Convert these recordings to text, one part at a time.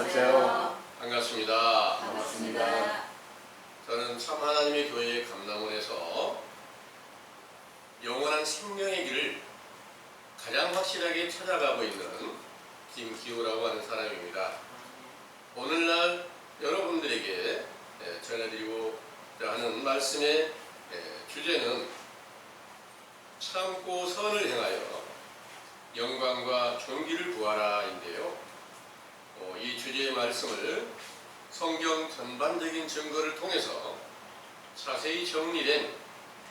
안녕하세요. 반갑습니다. 반갑습니다. 저는 참 하나님의 교회의 감람원에서 영원한 생명의 길을 가장 확실하게 찾아가고 있는 김기호라고 하는 사람입니다. 오늘날 여러분들에게 전해드리고자 하는 말씀의 주제는 참고 선을 행하여 영광과 존귀를 구하라인데요. 이 주제의 말씀을 성경 전반적인 증거를 통해서 자세히 정리된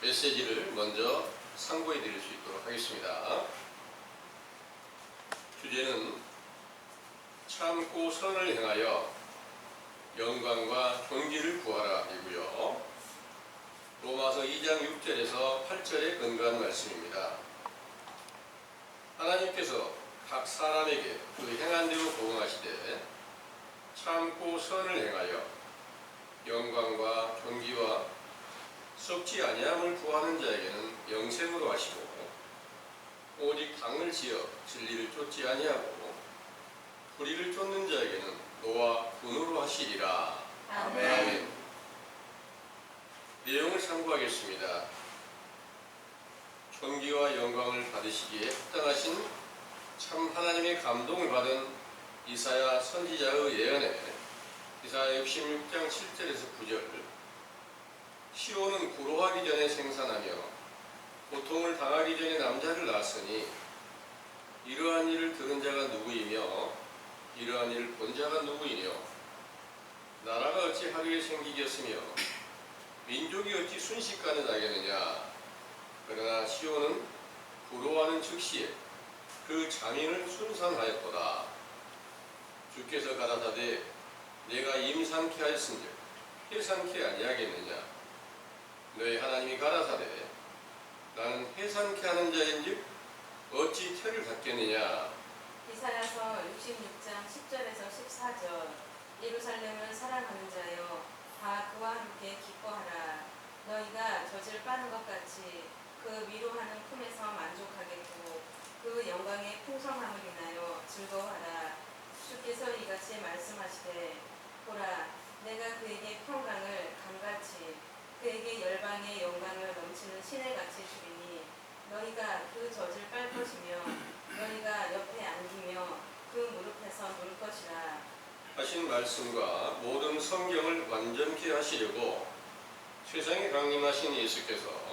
메시지를 먼저 상고해 드릴 수 있도록 하겠습니다. 주제는 참고 선을 행하여 영광과 존귀를 구하라이고요. 로마서 2장 6절에서 8절에 근거한 말씀입니다. 하나님께서 각 사람에게 그 행한 대로 보응하시되 참고 선을 행하여 영광과 존귀와 썩지 아니함을 구하는 자에게는 영생으로 하시고 오직 당을 지어 진리를 쫓지 아니하고 불의를 쫓는 자에게는 노와 분으로 하시리라. 아멘. 내용을 참고하겠습니다. 존귀와 영광을 받으시기에 합당하신 참 하나님의 감동을 받은 이사야 선지자의 예언에 이사야 66장 7절에서 9절 시온은 구로하기 전에 생산하며 고통을 당하기 전에 남자를 낳았으니 이러한 일을 들은 자가 누구이며 이러한 일을 본 자가 누구이뇨 나라가 어찌 하루에 생기겠으며 민족이 어찌 순식간에 나겠느냐 그러나 시온은 구로하는 즉시에 그 장인을 순산하였도다. 주께서 가라사대 내가 임산케 하였은즉 해산케 아니하겠느냐 너희 하나님이 가라사대 나는 해산케 하는 자인즉 어찌 태를 닫겠느냐. 이사야서 66장 10절에서 14절 예루살렘을 사랑하는 자여 다 그와 함께 기뻐하라. 너희가 젖을 빠는 것 같이 그 위로하는 품에서 만족하겠고 그 영광의 풍성함을 인하여 즐거워하라. 주께서 이같이 말씀하시되 보라 내가 그에게 평강을 강같이 그에게 열방의 영광을 넘치는 시내같이 주리니 너희가 그 젖을 빨 것이며 너희가 옆에 안기며 그 무릎에서 놀 것이라. 하신 말씀과 모든 성경을 완전케 하시려고 세상에 강림하신 예수께서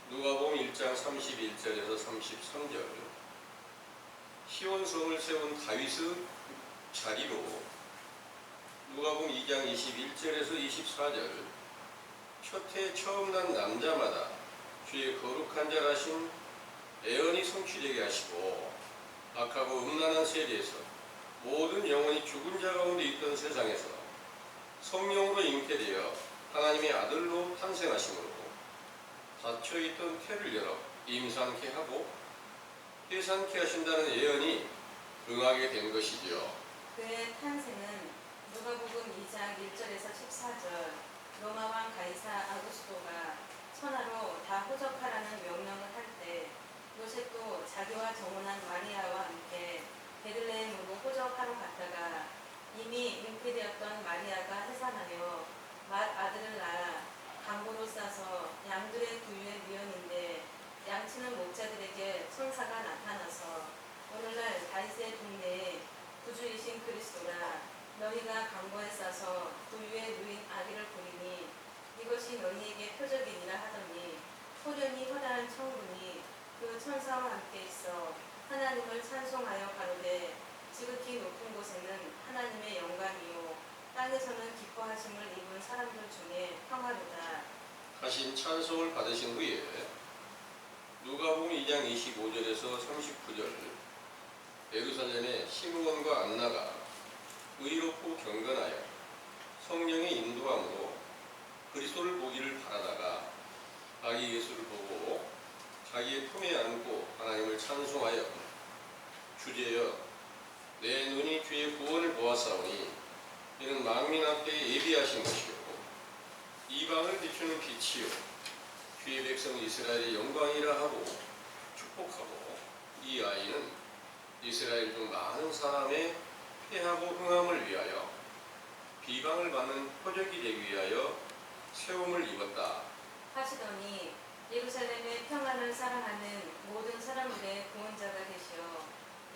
누가복음 1장 31절에서 33절 시온성을 세운 다윗의 자리로 누가복음 2장 21절에서 24절 첫해 처음 난 남자마다 주의 거룩한 자라신 예언이 성취되게 하시고 악하고 음란한 세대에서 모든 영혼이 죽은 자 가운데 있던 세상에서 성령으로 잉태되어 하나님의 아들로 탄생하심으로 닫혀있던 태를 열어 임산케 하고 해산케 하신다는 예언이 응하게 된 것이지요. 그의 탄생은 누가복음 2장 1절에서 14절 로마 왕 가이사 아구스토가 천하로 다 호적하라는 명령을 할 때 요셉도 자기와 정혼한 마리아와 함께 베들레헴으로 호적하러 갔다가 이미 잉태되었던 마리아가 해산하여 맏 아들을 낳아 강보로 싸서 양들의 구유에 미연인데 양치는 목자들에게 천사가 나타나서 오늘날 다윗의 동네에 구주이신 그리스도라 너희가 강보에 싸서 구유에 누인 아기를 보리니 이것이 너희에게 표적이니라 하더니 호련히 허다한 천군이 그 천사와 함께 있어 하나님을 찬송하여 가로되 지극히 높은 곳에는 하나님의 영광이요 땅에서는 기뻐하심을 입은 사람들 중에 평화로다. 하신 찬송을 받으신 후에 누가복음 2장 25절에서 39절 예루살렘에 시므온과 안나가 의롭고 경건하여 성령의 인도함으로 그리스도를 보기를 바라다가 아기 예수를 보고 자기의 품에 안고 하나님을 찬송하여 주제여 내 눈이 주의 구원을 보았사오니 이는 만민 앞에 예비하신 것이요 이방을 비추는 빛이요 주의 백성 이스라엘의 영광이라 하고 축복하고 이 아이는 이스라엘 중 많은 사람의 패하고 흥함을 위하여 비방을 받는 표적이 되기 위하여 세움을 입었다. 하시더니 예루살렘의 평안을 사랑하는 모든 사람들의 구원자가 되시어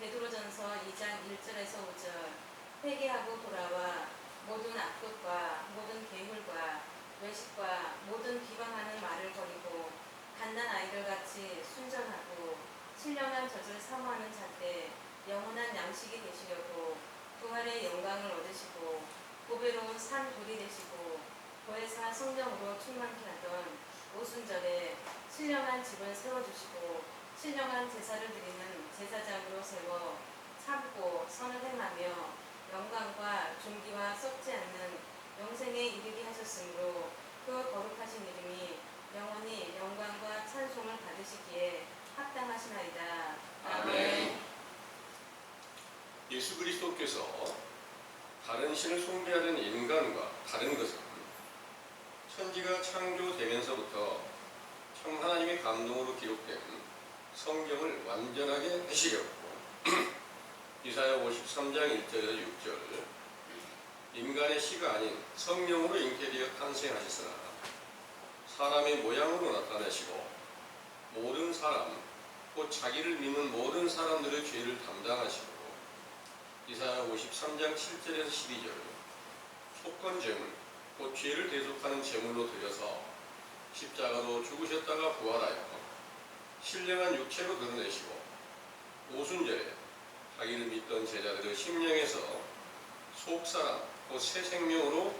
베드로전서 2장 1절에서 5절 회개하고 돌아와 모든 악독과 모든 계율과 외식과 모든 비방하는 말을 버리고 갓난 아이들 같이 순전하고 신령한 젖을 사모하는 자때 영원한 양식이 되시려고 부활의 영광을 얻으시고 보배로운 산 돌이 되시고 보혜사 성령으로 충만케 하던 오순절에 신령한 집을 세워주시고 신령한 제사를 드리는 제사장으로 세워 참고 선을 행하며 영광과 존귀와 썩지 않는 영생에 이르게 하셨으므로 그 거룩하신 이름이 영원히 영광과 찬송을 받으시기에 합당하시나이다. 아멘. 예수 그리스도께서 다른 신을 숭배하던 인간과 다른 것은 천지가 창조되면서부터 참 하나님의 감동으로 기록된 성경을 완전하게 해시려고 이사야 53장 1절에서 6절 인간의 씨가 아닌 성령으로 잉태되어 탄생하셨으나 사람의 모양으로 나타내시고 모든 사람 곧 자기를 믿는 모든 사람들의 죄를 담당하시고 이사야 53장 7절에서 12절 속건제물 곧 죄를 대속하는 제물로 드려서 십자가로 죽으셨다가 부활하여 신령한 육체로 드러내시고 오순절에 자기를 믿던 제자들의 심령에서 속사람 곧 새 생명으로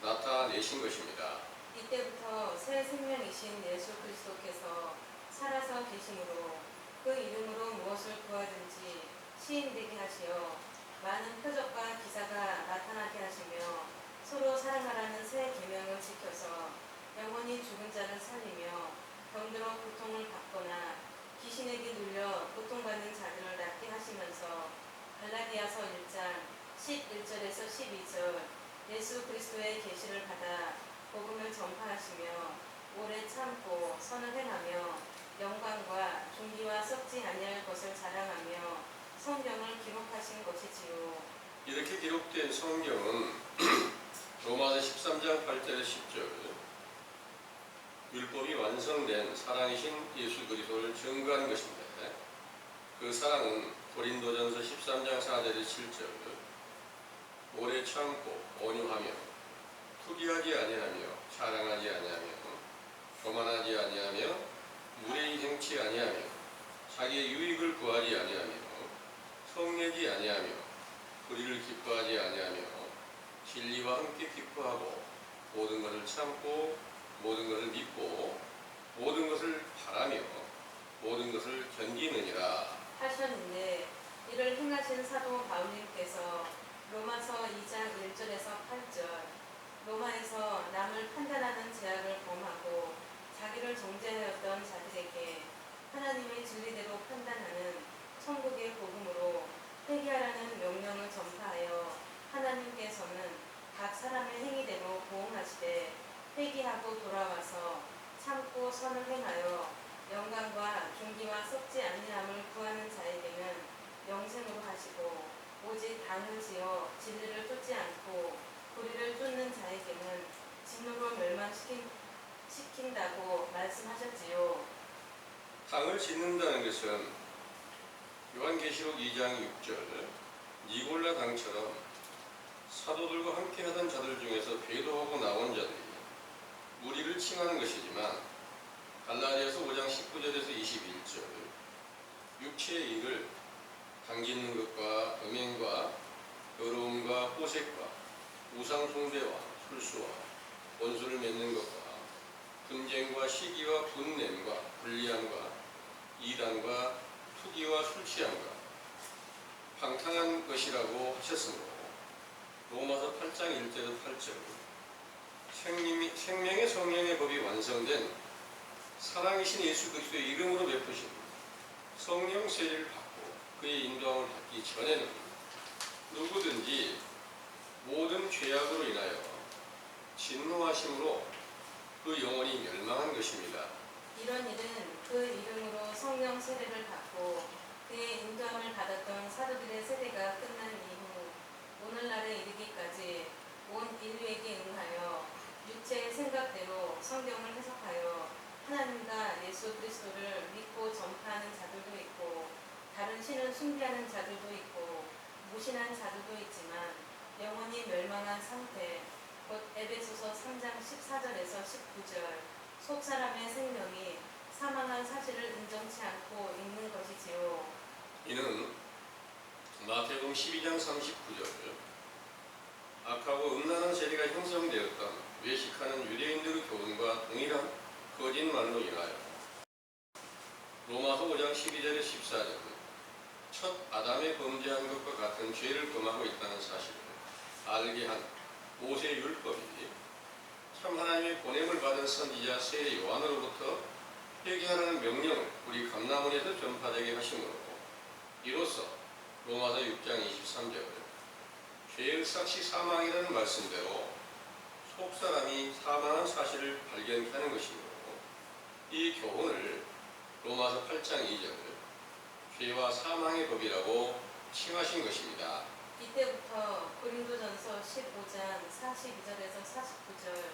나타내신 것입니다. 이때부터 새 생명이신 예수 그리스도께서 살아서 계심으로 그 이름으로 무엇을 구하든지 시인되게 하시어 많은 표적과 기사가 나타나게 하시며 서로 사랑하라는 새 계명을 지켜서 영원히 죽은 자를 살리며 병들어 고통을 받거나 귀신에게 눌려 고통받는 자들을 낫게 하시면서 갈라디아서 1장 11절에서 12절 예수 그리스도의 계시를 받아 복음을 전파하시며 오래 참고 선을 행하며 영광과 존귀와 썩지 아니할 것을 자랑하며 성경을 기록하신 것이지요. 이렇게 기록된 성경은 로마서 13장 8절에서 10절 율법이 완성된 사랑이신 예수 그리스도를 증거하는 것인데 그 사랑은 고린도전서 13장 4절에서 7절 오래 참고 온유하며 투기하지 아니하며 자랑하지 아니하며 교만하지 아니하며 무례히 행치 아니하며 자기의 유익을 구하지 아니하며 성내지 아니하며 불의를 기뻐하지 아니하며 진리와 함께 기뻐하고 모든 것을 참고 모든 것을 믿고 모든 것을 바라며 모든 것을 견디느니라 하셨는데 이를 행하신 사도 바울님께서 로마서 2장 1절에서 8절 로마에서 남을 판단하는 제약을 범하고 자기를 정죄하였던 자들에게 하나님의 진리대로 판단하는 천국의 복음으로 회개하라는 명령을 전파하여 하나님께서는 각 사람의 행위대로 보응하시되 회개하고 돌아와서 참고 선을 행하여 영광과 존귀와 썩지 아니함을 구하는 자에게는 영생으로 하시고 오직 단을 지어 진리를 쫓지 않고 불의를 쫓는 자에게는 진노로 멸망시킨다고 말씀하셨지요. 당을 짓는다는 것은 요한계시록 2장 6절 니골라 당처럼 사도들과 함께 하던 자들 중에서 배도하고 나온 자들이 무리를 칭하는 것이지만 갈라디아서 5장 19절에서 21절 육체의 일을 당짓는 것과 음행과 더러움과 호색과 우상숭배와 술수와 원수를 맺는 것과 분쟁과 시기와 분냄과 불리함과 이단과 투기와 술취함과 방탕한 것이라고 하셨으므로 로마서 8장 1절에서 8절 생명의 성령의 법이 완성된 사랑이신 예수 그리스도의 이름으로 베푸신 성령 세례를 받고 그의 인도함을 받기 전에는 누구든지 모든 죄악으로 인하여 진노하심으로 그 영혼이 멸망한 것입니다. 이런 일은 그 이름으로 성령 세례를 받고 그의 인도함을 받았던 사도들의 세대가 끝난 이후 승리한 자들도 있지만 영원히 멸망한 상태, 곧 에베소서 3장 14절에서 19절 속 사람의 생명이 사망한 사실을 인정치 않고 있는 것이지요. 이는 마태복음 12장 39절 악하고 음란한 세대가 형성되었던 외식하는 유대인들의 교훈과 동일한 거짓말로 인하여 로마서 5장 12절에 14절 첫 아담의 범죄한 것과 같은 죄를 범하고 있다는 사실을 알게 한 모세 율법이 참 하나님의 보냄을 받은 선지자 세 요한으로부터 회개하라는 명령을 우리 감람원에서 전파되게 하심으로 이로써 로마서 6장 23절 죄의 삭시 사망이라는 말씀대로 속사람이 사망한 사실을 발견케 하는 것이므로 이 교훈을 로마서 8장 2절 죄와 사망의 법이라고 칭하신 것입니다. 이때부터 고린도전서 15장 42절에서 49절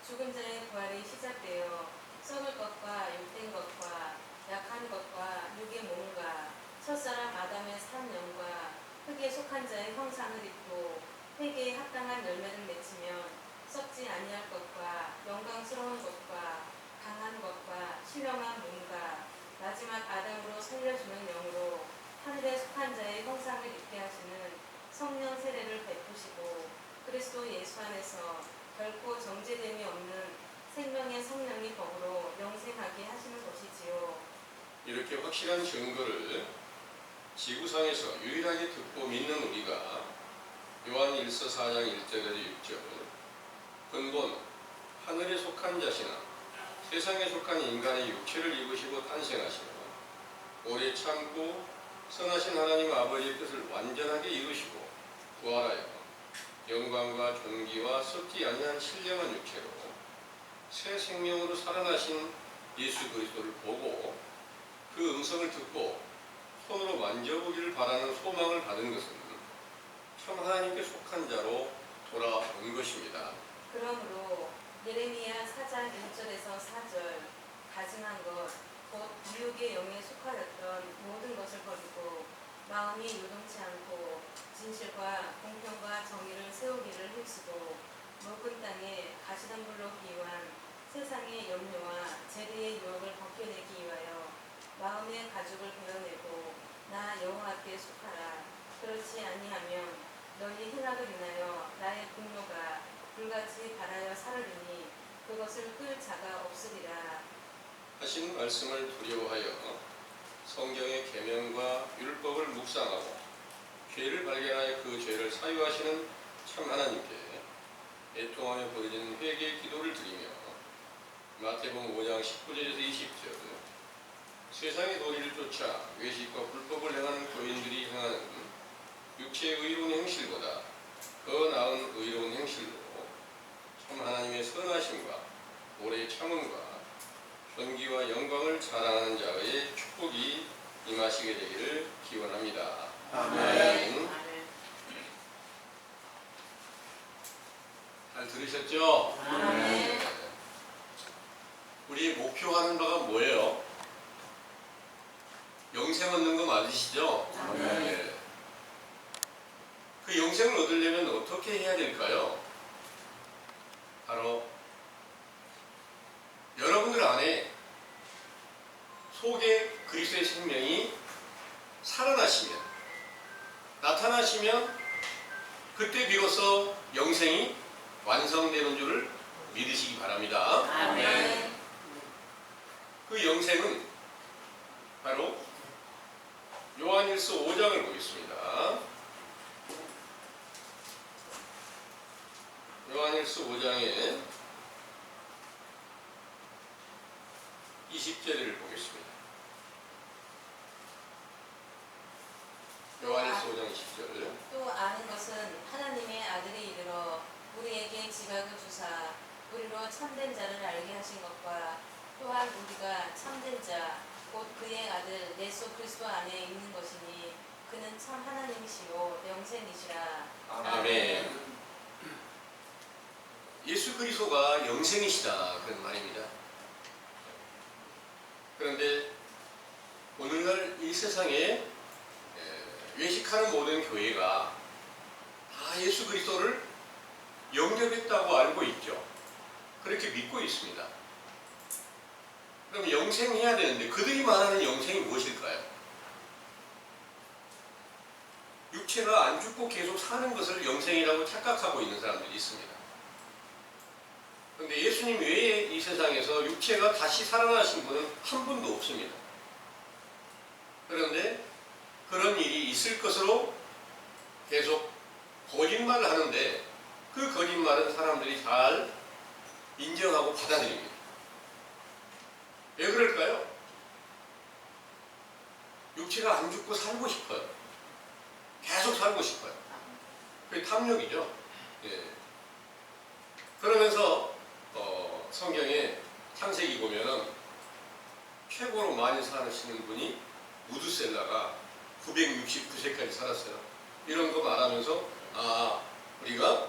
죽은 자의 부활이 시작되어 썩을 것과 욕된 것과 약한 것과 육의 몸과 첫사람 아담의 산 영과 흙에 속한 자의 형상을 입고 회개에 합당한 열매를 맺으면 썩지 아니할 것과 영광스러운 것과 강한 것과 신령한 몸과 마지막 아담으로 살려주는 영으로 하늘에 속한 자의 형상을 입게 하시는 성령 세례를 베푸시고 그리스도 예수 안에서 결코 정죄됨이 없는 생명의 성령이 법으로 영생하게 하시는 것이지요. 이렇게 확실한 증거를 지구상에서 유일하게 듣고 믿는 우리가 요한 1서 4장 1절에서 6절 근본 하늘에 속한 자시나 세상에 속한 인간의 육체를 입으시고 탄생하시며 오래 참고 선하신 하나님 아버지의 뜻을 완전하게 이루시고 부활하여 영광과 존귀와 썩지 아니한 신령한 육체로 새 생명으로 살아나신 예수 그리스도를 보고 그 음성을 듣고 손으로 만져보기를 바라는 소망을 받은 것은 참 하나님께 속한 자로 돌아온 것입니다. 그러므로 예레미야 4장 1절에서 4절 가증한 것, 곧 미혹의 영에 속하였던 모든 것을 버리고 마음이 요동치 않고 진실과 공평과 정의를 세우기를 힘쓰고 묵은 땅에 가시덤불로 비유한 세상의 염려와 재리의 유혹을 벗겨내기 위하여 마음의 가죽을 베어내고 나 여호와께 속하라. 그렇지 아니하면 너희 행악을 인하여 나의 분노가 불같이 발하여 사르리니 그것을 끌 자가 없으리라. 하신 말씀을 두려워하여 성경의 계명과 율법을 묵상하고 죄를 발견하여 그 죄를 사유하시는 참 하나님께 애통하며 벌어지는 회개의 기도를 드리며 마태복음 5장 19절에서 20절 세상의 도리를 쫓아 외식과 불법을 행하는 교인들이 행하는 육체의 의로운 행실보다 더 나은 의로운 행실로 참 하나님의 선하심과 오래 참음과 존귀와 영광을 자랑하는 자의 축복이 임하시게 되기를 기원합니다. 아멘. 잘 들으셨죠? 아멘. 우리 목표하는 바가 뭐예요? 영생 얻는 거 맞으시죠? 아멘. 그 영생을 얻으려면 어떻게 해야 될까요? 바로 여러분들 안에 속에 그리스도의 생명이 살아나시면 나타나시면 그때 비로소 영생이 완성되는 줄을 믿으시기 바랍니다. 아멘. 그 영생은 바로 요한일서 5장을 보겠습니다. 요한일서 5장에 20절을 보겠습니다. 요한일서 5장 20절 또 아는 것은 하나님의 아들이 이르러 우리에게 지각을 주사 우리로 참된 자를 알게 하신 것과 또한 우리가 참된 자 곧 그의 아들 예수 그리스도 안에 있는 것이니 그는 참 하나님이시요 영생이시라. 아멘. 예수 그리스도가 영생이시다 그런 말입니다. 그런데 오늘날 이 세상에 외식하는 모든 교회가 그리스도를 영접했다고 알고 있죠. 그렇게 믿고 있습니다. 그럼 영생해야 되는데 그들이 말하는 영생이 무엇일까요? 육체가 안 죽고 계속 사는 것을 영생이라고 착각하고 있는 사람들이 있습니다. 그런데 예수님 외에 이 세상에서 육체가 다시 살아나신 분은 한 분도 없습니다. 그런데 그런 일이 있을 것으로 계속 거짓말을 하는데 그 거짓말은 사람들이 잘 인정하고 받아들입니다. 왜 그럴까요? 육체가 안 죽고 살고 싶어요. 계속 살고 싶어요. 그게 탐욕이죠. 예. 그러면서 성경에 창세기 보면은 최고로 많이 사시는 분이 무드셀라가 969세까지 살았어요. 이런 거 말하면서 우리가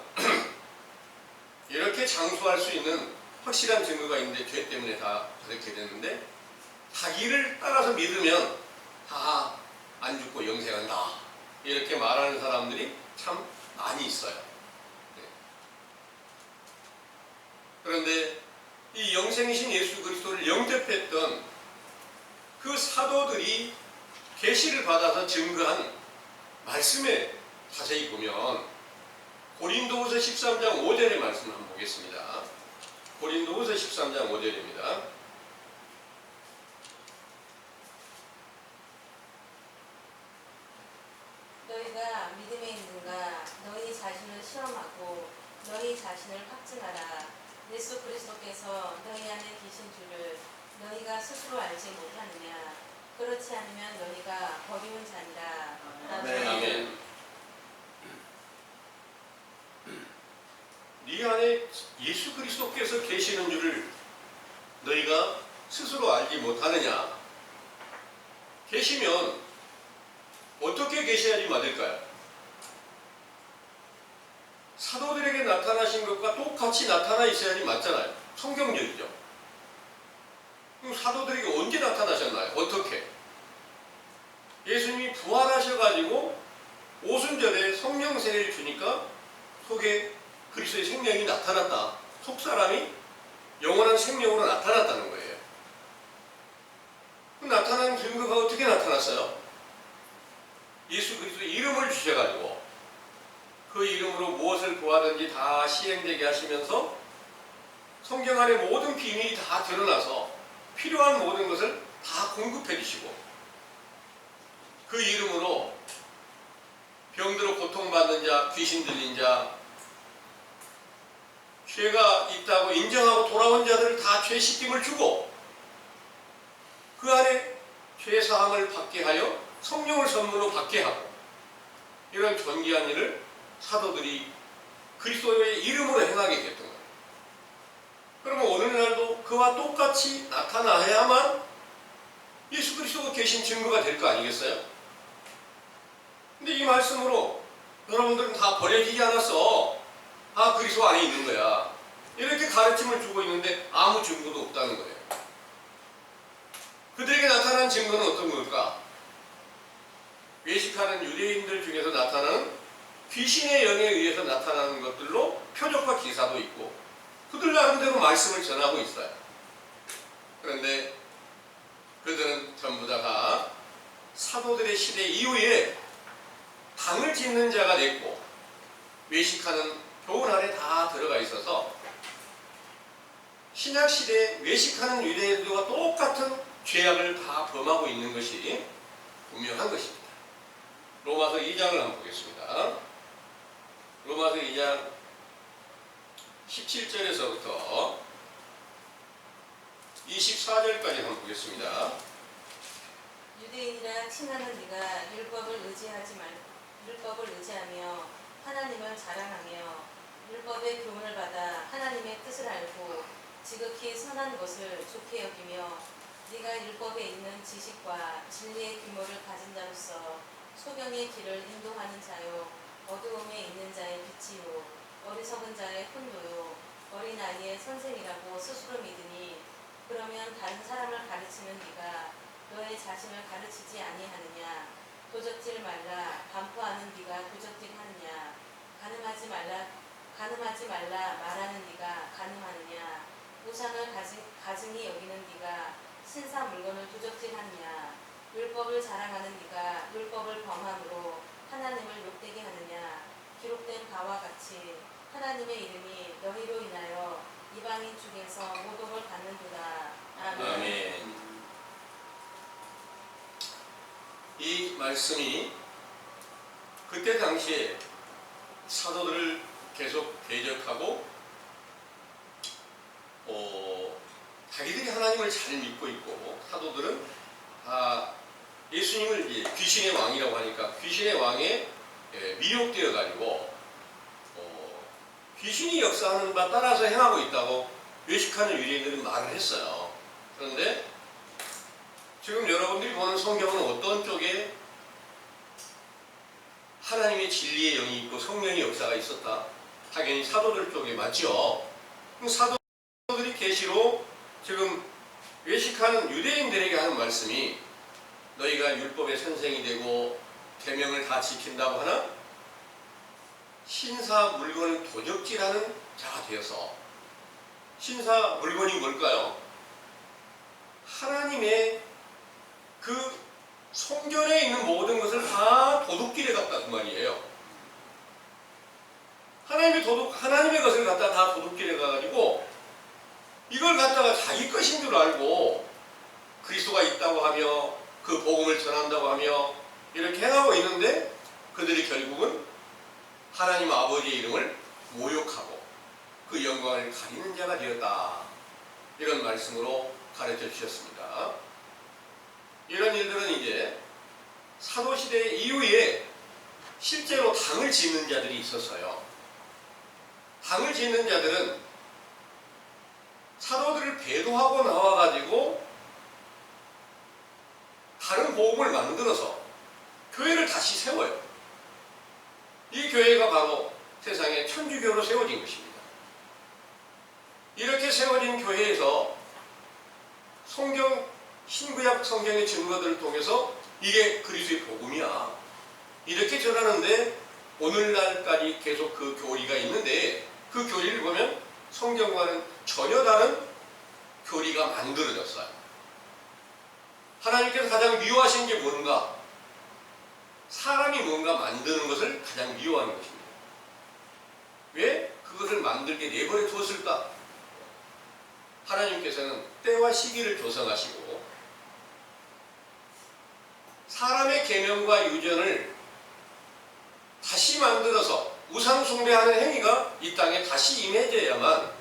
이렇게 장수할 수 있는 확실한 증거가 있는데 죄 때문에 다 그렇게 됐는데 자기를 따라서 믿으면 다 안 죽고 영생한다. 이렇게 말하는 사람들이 참 많이 있어요. 네. 그런데 이 영생이신 예수 그리스도를 영접했던 그 사도들이 계시를 받아서 증거한 말씀에 자세히 보면 고린도후서 13장 5절의 말씀을 한번 보겠습니다. 고린도후서 13장 5절입니다. 너희가 믿음에 있는가 너희 자신을 시험하고 너희 자신을 확증하라. 예수 그리스도께서 너희 안에 계신 줄을 너희가 스스로 알지 못하느냐. 그렇지 않으면 너희가 버리운 자니라. 아멘. 아멘. 네 안에 예수 그리스도께서 계시는 줄을 너희가 스스로 알지 못하느냐. 계시면 어떻게 계셔야지 맞을까요? 사도들에게 나타나신 것과 똑같이 나타나 있어야지 맞잖아요. 성경적이죠. 그럼 사도들에게 언제 나타나셨나요? 어떻게? 예수님이 부활하셔가지고 오순절에 성령 세례를 주니까 속에 그리스도의 생명이 나타났다. 속사람이 영원한 생명으로 나타났다는 거예요. 그 나타난 증거가 어떻게 나타났어요? 예수 그리스도의 이름을 주셔가지고 그 이름으로 무엇을 구하든지 다 시행되게 하시면서 성경 안에 모든 비밀이 다 드러나서 필요한 모든 것을 다 공급해 주시고 그 이름으로 병들어 고통받는 자, 귀신 들린 자, 죄가 있다고 인정하고 돌아온 자들을 다 죄 씻김을 주고 그 안에 죄 사함을 받게 하여 성령을 선물로 받게 하고 이런 존귀한 일을 사도들이 그리스도의 이름으로 행하게 됐던 거예요. 그러면 오늘날도 그와 똑같이 나타나야만 예수 그리스도가 계신 증거가 될 거 아니겠어요? 근데 이 말씀으로 여러분들은 다 버려지지 않았어. 그리스도 안에 있는 거야. 이렇게 가르침을 주고 있는데 아무 증거도 없다는 거예요. 그들에게 나타난 증거는 어떤 걸까? 외식하는 유대인들 중에서 나타나는 귀신의 영에 의해서 나타나는 것들로 표적과 기사도 있고 그들 나름대로 말씀을 전하고 있어요. 그런데 그들은 전부 다가 사도들의 시대 이후에 당을 짓는 자가 됐고 외식하는 교훈 안에 다 들어가 있어서 신약시대에 외식하는 유대인들과 똑같은 죄악을 다 범하고 있는 것이 분명한 것입니다. 로마서 2장을 한번 보겠습니다. 로마서 2장 17절에서부터 24절까지 한번 보겠습니다. 유대인이라 칭하는 네가 율법을 의지하며 하나님을 자랑하며 율법의 교훈을 받아 하나님의 뜻을 알고 지극히 선한 것을 좋게 여기며 네가 율법에 있는 지식과 진리의 규모를 가진 자로서 소경의 길을 인도하는 자요 어두움에 있는 자의 빛이요 어리석은 자의 훈도요 어린아이의 선생이라고 스스로 믿으니 그러면 다른 사람을 가르치는 네가 너의 자신을 가르치지 아니하느냐. 도적질 말라. 반포하는 네가 도적질하느냐. 간음하지 말라 간음하지 말라 말하는 네가 간음하느냐? 우상을 가증히 여기는 네가 신사 물건을 두적질하느냐? 율법을 자랑하는 네가 율법을 범함으로 하나님을 욕되게 하느냐? 기록된 바와 같이 하나님의 이름이 너희로 인하여 이방인 중에서 모독을 받는도다. 아멘. 아멘. 이 말씀이 그때 당시에 사도들을 계속 대적하고 자기들이 하나님을 잘 믿고 있고 사도들은 예수님을 이제 귀신의 왕이라고 하니까 귀신의 왕에 미혹되어 가지고 귀신이 역사하는 바 따라서 행하고 있다고 외식하는 유대인들은 말을 했어요. 그런데 지금 여러분들이 보는 성경은 어떤 쪽에 하나님의 진리의 영이 있고 성령의 역사가 있었다? 당연히 사도들 쪽에 맞죠. 그럼 사도들이 계시로 지금 외식하는 유대인들에게 하는 말씀이 너희가 율법의 선생이 되고 계명을 다 지킨다고 하나 신사 물건을 도적질하는 자가 되어서 신사 물건이 뭘까요? 하나님의 그 성전에 있는 모든 것을 다 도둑질해 갔다 그 말이에요. 하나님의 것을 갖다 다 도둑질해 가가지고 이걸 갖다가 자기 것인 줄 알고 그리스도가 있다고 하며 그 복음을 전한다고 하며 이렇게 행하고 있는데 그들이 결국은 하나님 아버지의 이름을 모욕하고 그 영광을 가리는 자가 되었다. 이런 말씀으로 가르쳐 주셨습니다. 이런 일들은 이제 사도시대 이후에 실제로 당을 짓는 자들이 있었어요. 당을 짓는 자들은 사도들을 배도하고 나와가지고 다른 복음을 만들어서 교회를 다시 세워요. 이 교회가 바로 세상에 천주교로 세워진 것입니다. 이렇게 세워진 교회에서 신구약 성경의 증거들을 통해서 이게 그리스도의 복음이야. 이렇게 전하는데 오늘날까지 계속 그 교리가 있는데 그 교리를 보면 성경과는 전혀 다른 교리가 만들어졌어요. 하나님께서 가장 미워하신 게 뭔가? 사람이 뭔가 만드는 것을 가장 미워하는 것입니다. 왜 그것을 만들게 내버려 두었을까? 하나님께서는 때와 시기를 조성하시고 사람의 계명과 유전을 다시 만들어서 우상 숭배하는 행위가 이 땅에 다시 임해져야만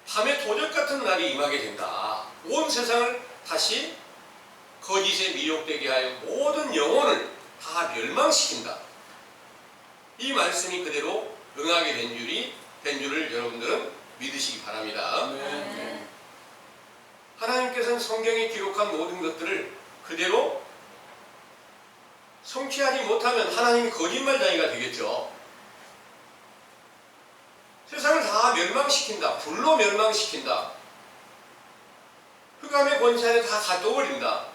밤의 도적 같은 날이 임하게 된다. 온 세상을 다시 거짓에 미혹되게 하여 모든 영혼을 다 멸망시킨다. 이 말씀이 그대로 응하게 된 줄을 여러분들은 믿으시기 바랍니다. 네. 하나님께서는 성경에 기록한 모든 것들을 그대로 성취하지 못하면 하나님이 거짓말쟁이가 되겠죠. 세상을 다 멸망시킨다. 불로 멸망시킨다. 흑암의 권세 안에 다 가둬버린다.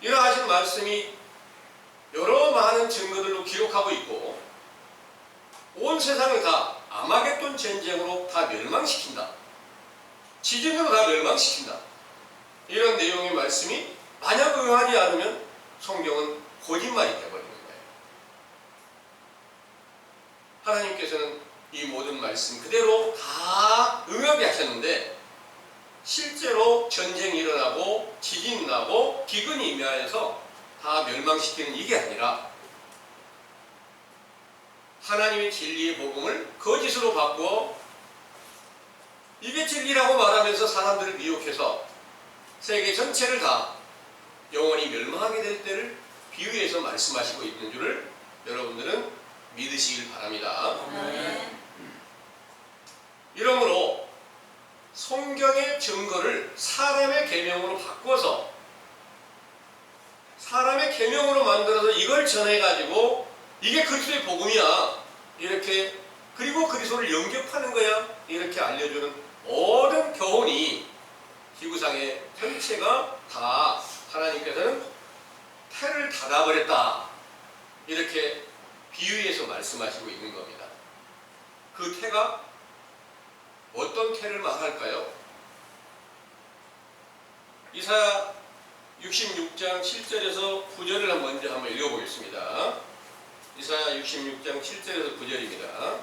이러하신 말씀이 여러 많은 증거들로 기록하고 있고 온 세상을 다 아마겟돈 전쟁으로 다 멸망시킨다. 지진으로 다 멸망시킨다. 이런 내용의 말씀이 만약 응하지 않으면 성경은 거짓말이 되어버리는 거예요. 하나님께서는 이 모든 말씀 그대로 다 응하게 하셨는데 실제로 전쟁이 일어나고 지진이 나고 기근이 임하여서 다 멸망시키는 이게 아니라 하나님의 진리의 복음을 거짓으로 바꾸어 이게 진리라고 말하면서 사람들을 미혹해서 세계 전체를 다 영원히 멸망하게 될 때를 비유해서 말씀하시고 있는 줄을 여러분들은 믿으시길 바랍니다. 네. 이러므로 성경의 증거를 사람의 계명으로 바꿔서 사람의 계명으로 만들어서 이걸 전해가지고 이게 그리스도의 복음이야. 이렇게 그리고 그리스도를 영접하는 거야. 이렇게 알려주는 모든 교훈이 지구상의 전체가 다 하나님께서는 태를 닫아버렸다. 이렇게 비유해서 말씀하시고 있는 겁니다. 그 태가 어떤 태를 말할까요? 이사야 66장 7절에서 9절을 먼저 한번 읽어보겠습니다. 이사야 66장 7절에서 9절입니다.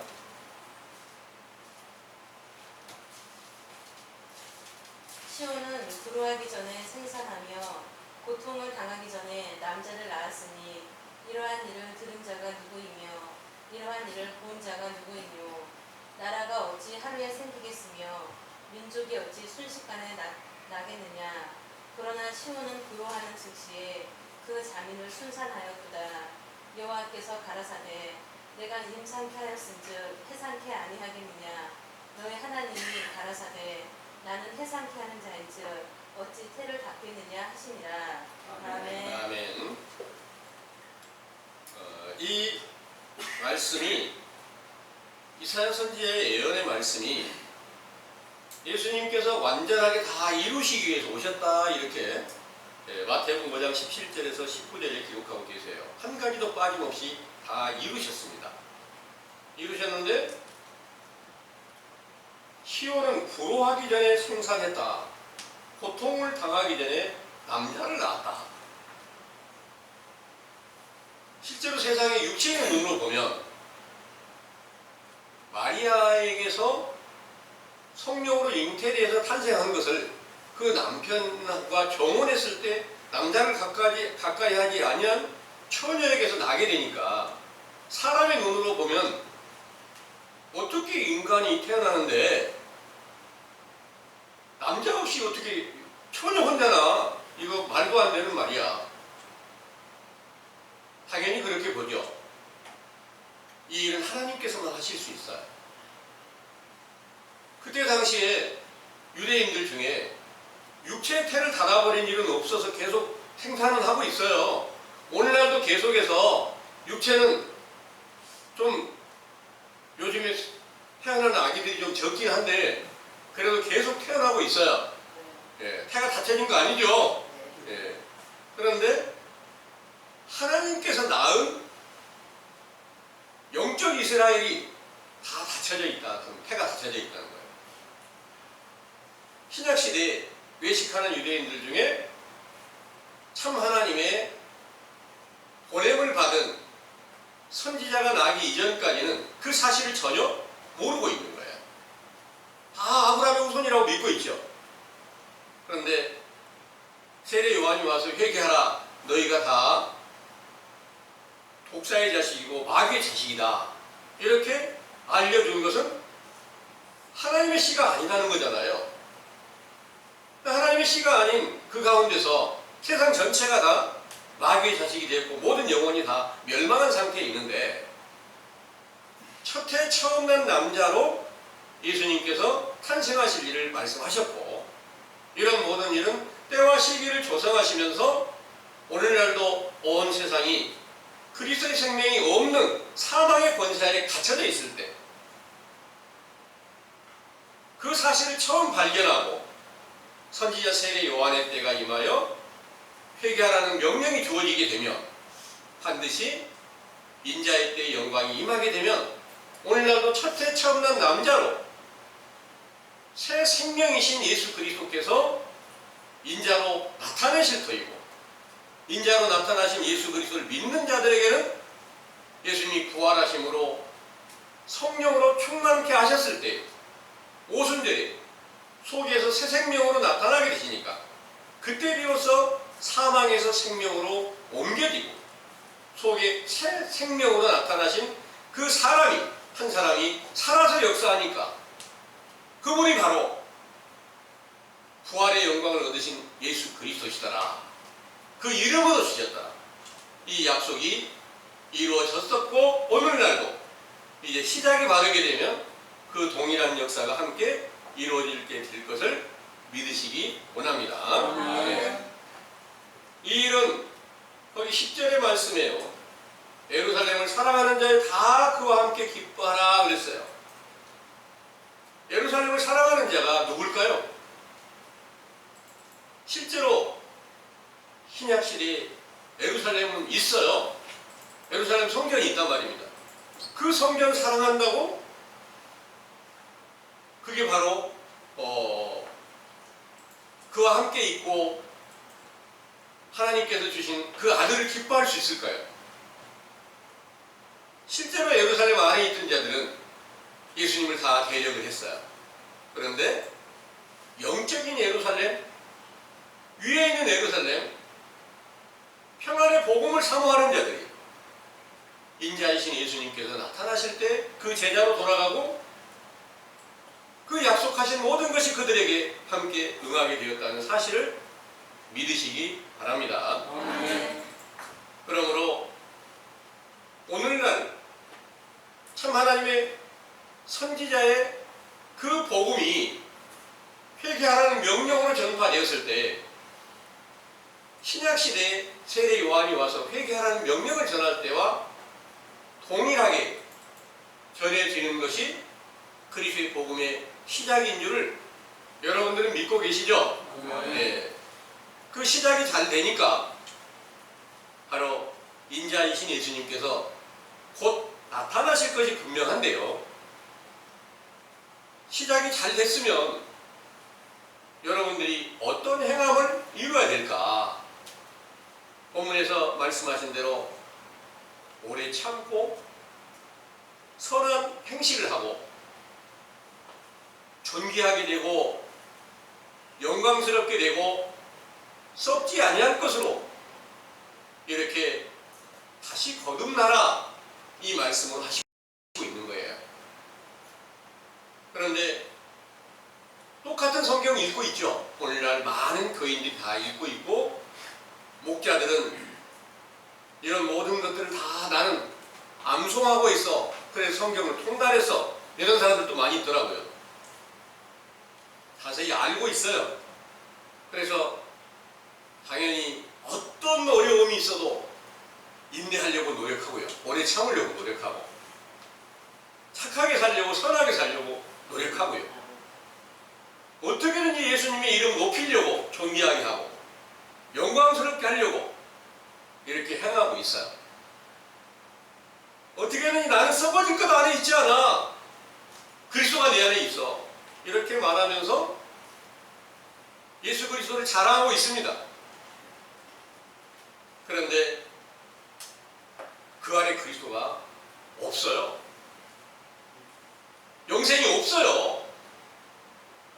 시온은 불효하기 전에 생산하며 고통을 당하기 전에 남자를 낳았으니 이러한 일을 들은 자가 누구이며 이러한 일을 본 자가 누구이뇨. 나라가 어찌 하루에 생기겠으며 민족이 어찌 순식간에 나겠느냐. 그러나 시온은 불효하는 즉시에 그 자민을 순산하였도다. 여호와께서 가라사대 내가 임상케 하였은즉 해상케 아니하겠느냐. 너의 하나님이 가라사대 나는 해상케 하는 자인즉 어찌 태를 닦겠느냐 하시니라. 아멘. 아멘. 이 말씀이 이사야 선지자의 예언의 말씀이 예수님께서 완전하게 다 이루시기 위해서 오셨다 이렇게 마태복음 5장 17절에서 19절에 기록하고 계세요. 한 가지도 빠짐없이 다 이루셨습니다. 이루셨는데 시온은 불효하기 전에 생산했다. 고통을 당하기 전에 남자를 낳았다. 실제로 세상의 육체의 눈으로 보면 마리아에게서 성령으로 잉태되어서 탄생한 것을 그 남편과 정혼했을 때 남자를 가까이 하지 아니한 처녀에게서 나게 되니까 사람의 눈으로 보면 어떻게 인간이 태어나는데 남자 없이 어떻게 처녀 혼자나 이거 말도 안 되는 말이야. 당연히 그렇게 보죠. 이 일은 하나님께서만 하실 수 있어요. 그때 당시에 유대인들 중에 육체의 태를 닫아버린 일은 없어서 계속 생산을 하고 있어요. 오늘날도 계속해서 육체는 좀 요즘에 태어나는 아기들이 좀 적긴 한데 그래도 계속 태어나고 있어요. 예, 태가 닫혀진 거 아니죠? 예. 그런데 하나님께서 낳은 영적 이스라엘이 다 닫혀져 있다. 태가 닫혀져 있다는 거예요. 신약시대에 외식하는 유대인들 중에 참 하나님의 보냄을 받은 선지자가 나기 이전까지는 그 사실을 전혀 모르고 있는 거예요. 다 아브라함의 후손이라고 믿고 있죠. 그런데 세례 요한이 와서 회개하라. 너희가 다 독사의 자식이고 마귀의 자식이다. 이렇게 알려준 것은 하나님의 씨가 아니라는 거잖아요. 하나님의 씨가 아닌 그 가운데서 세상 전체가 다 마귀의 자식이 됐고 모든 영혼이 다 멸망한 상태에 있는데 첫해 처음 난 남자로 예수님께서 탄생하실 일을 말씀하셨고 이런 모든 일은 때와 시기를 조성하시면서 오늘날도 온 세상이 그리스도의 생명이 없는 사망의 권세 아래 갇혀져 있을 때 그 사실을 처음 발견하고 선지자 세례 요한의 때가 임하여 회개하라는 명령이 주어지게 되면 반드시 인자의 때의 영광이 임하게 되면 오늘날도 첫해 처음 난 남자로 새 생명이신 예수 그리스도께서 인자로 나타내실 터이고 인자로 나타나신 예수 그리스도를 믿는 자들에게는 예수님이 부활하심으로 성령으로 충만케 하셨을 때 오순절에 속에서 새 생명으로 나타나게 되시니까 그때 비로소 사망에서 생명으로 옮겨지고 속에 새 생명으로 나타나신 그 사람이 한 사람이 살아서 역사하니까 그분이 바로 부활의 영광을 얻으신 예수 그리스도시더라. 그 이름으로 주셨다. 이 약속이 이루어졌었고 오늘날도 이제 시작이 바르게 되면 그 동일한 역사가 함께 이루어지게 될 것을 믿으시기 원합니다. 네. 이 일은 거기 10절의 말씀이에요. 예루살렘을 사랑하는 자여 다 그와 함께 기뻐하라 그랬어요. 예루살렘을 사랑하는 자가 누굴까요? 실제로 신약시대에 예루살렘은 있어요. 예루살렘 성전이 있단 말입니다. 그 성전 사랑한다고 그게 바로 그와 함께 있고 하나님께서 주신 그 아들을 기뻐할 수 있을까요? 실제로 예루살렘 안에 있던 자들은 예수님을 다 대적을 했어요. 그런데 영적인 예루살렘, 위에 있는 예루살렘, 평안의 복음을 사모하는 자들이 인자이신 예수님께서 나타나실 때 그 제자로 돌아가고 그 약속하신 모든 것이 그들에게 함께 응하게 되었다는 사실을 믿으시기 바랍니다. 그러므로 오늘날 참 하나님의 선지자의 그 복음이 회개하라는 명령으로 전파되었을 때 신약시대에 세례 요한이 와서 회개하라는 명령을 전할 때와 동일하게 전해지는 것이 그리스도의 복음의 시작인 줄을 여러분들은 믿고 계시죠? 네. 그 시작이 잘 되니까 바로 인자이신 예수님께서 곧 나타나실 것이 분명한데요. 시작이 잘 됐으면 여러분들이 어떤 행함을 이루어야 될까? 본문에서 말씀하신 대로 오래 참고 선한 행실을 하고 존귀하게 되고 영광스럽게 되고 썩지 아니할 것으로 이렇게 다시 거듭나라 이 말씀을 하시고 있는 거예요. 그런데 똑같은 성경 읽고 있죠. 오늘날 많은 교인들이 다 읽고 있고 목자들은 이런 모든 것들을 다 나는 암송하고 있어. 그래서 성경을 통달했어. 이런 사람들도 많이 있더라고요. 자세히 알고 있어요. 그래서 당연히 어떤 어려움이 있어도 인내하려고 노력하고요. 오래 참으려고 노력하고 착하게 살려고 선하게 살려고 노력하고요. 어떻게든지 예수님의 이름 높이려고 존귀하게 하고 영광스럽게 하려고 이렇게 행하고 있어요. 어떻게든지 나는 썩어질 것 안에 있지 않아. 그리스도가 내 안에 있어. 이렇게 말하면서 예수 그리스도를 자랑하고 있습니다. 그런데 그 안에 그리스도가 없어요. 영생이 없어요.